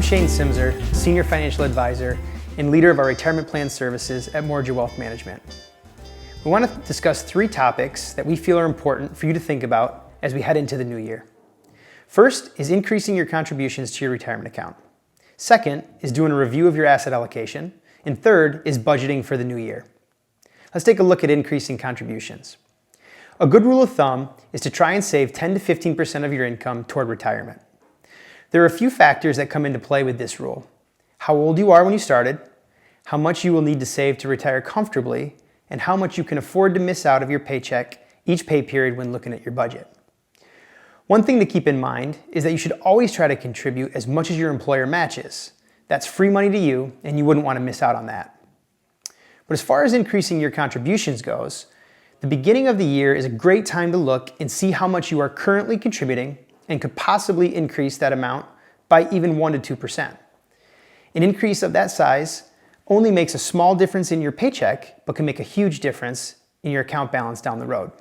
Shane Simser, Senior Financial Advisor and leader of our retirement plan services at Morgia Wealth Management. We want to discuss 3 topics that we feel are important for you to think about as we head into the new year. First is increasing your contributions to your retirement account. Second is doing a review of your asset allocation. And third is budgeting for the new year. Let's take a look at increasing contributions. A good rule of thumb is to try and save 10 to 15% of your income toward retirement. There are a few factors that come into play with this rule. How old you are when you started, how much you will need to save to retire comfortably, and how much you can afford to miss out of your paycheck each pay period when looking at your budget. One thing to keep in mind is that you should always try to contribute as much as your employer matches. That's free money to you, and you wouldn't want to miss out on that. But as far as increasing your contributions goes, the beginning of the year is a great time to look and see how much you are currently contributing and could possibly increase that amount by even 1 to 2%. An increase of that size only makes a small difference in your paycheck, but can make a huge difference in your account balance down the road.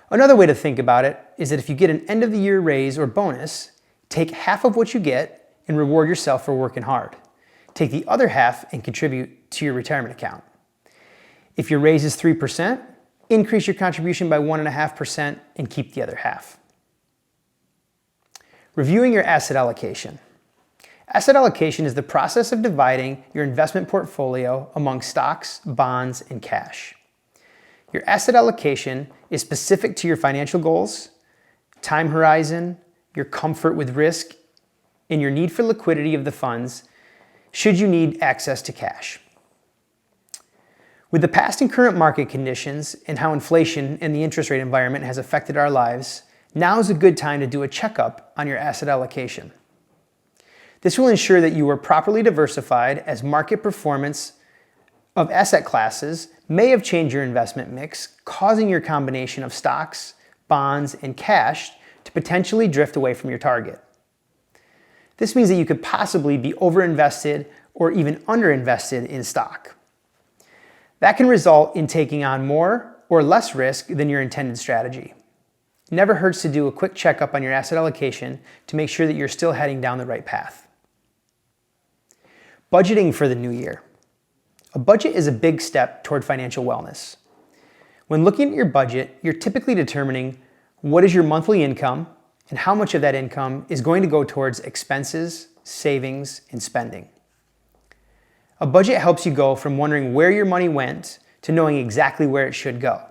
Another way to think about it is that if you get an end of the year raise or bonus, take half of what you get and reward yourself for working hard. Take the other half and contribute to your retirement account. If your raise is 3%, increase your contribution by 1.5% and keep the other half. Reviewing your asset allocation. Asset allocation is the process of dividing your investment portfolio among stocks, bonds, and cash. Your asset allocation is specific to your financial goals, time horizon, your comfort with risk, and your need for liquidity of the funds should you need access to cash. With the past and current market conditions and how inflation and the interest rate environment has affected our lives, now is a good time to do a checkup on your asset allocation. This will ensure that you are properly diversified, as market performance of asset classes may have changed your investment mix, causing your combination of stocks, bonds, and cash to potentially drift away from your target. This means that you could possibly be overinvested or even underinvested in stock. That can result in taking on more or less risk than your intended strategy. It never hurts to do a quick checkup on your asset allocation to make sure that you're still heading down the right path. Budgeting for the new year. A budget is a big step toward financial wellness. When looking at your budget, you're typically determining what is your monthly income and how much of that income is going to go towards expenses, savings, and spending. A budget helps you go from wondering where your money went to knowing exactly where it should go.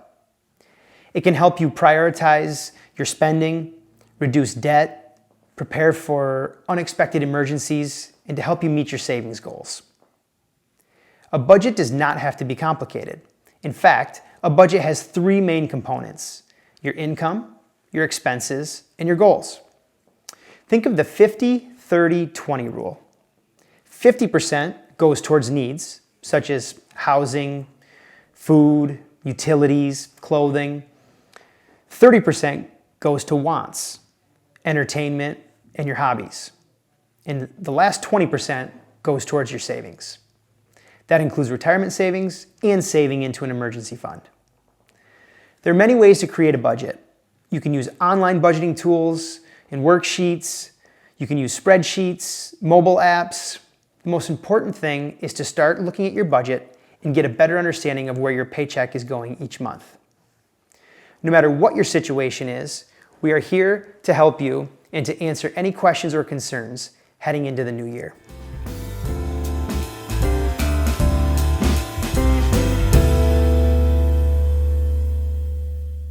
It can help you prioritize your spending, reduce debt, prepare for unexpected emergencies, and to help you meet your savings goals. A budget does not have to be complicated. In fact, a budget has 3 main components: your income, your expenses, and your goals. Think of the 50-30-20 rule. 50% goes towards needs, such as housing, food, utilities, clothing. 30% goes to wants, entertainment, and your hobbies. And the last 20% goes towards your savings. That includes retirement savings and saving into an emergency fund. There are many ways to create a budget. You can use online budgeting tools and worksheets. You can use spreadsheets, mobile apps. The most important thing is to start looking at your budget and get a better understanding of where your paycheck is going each month. No matter what your situation is, we are here to help you and to answer any questions or concerns heading into the new year.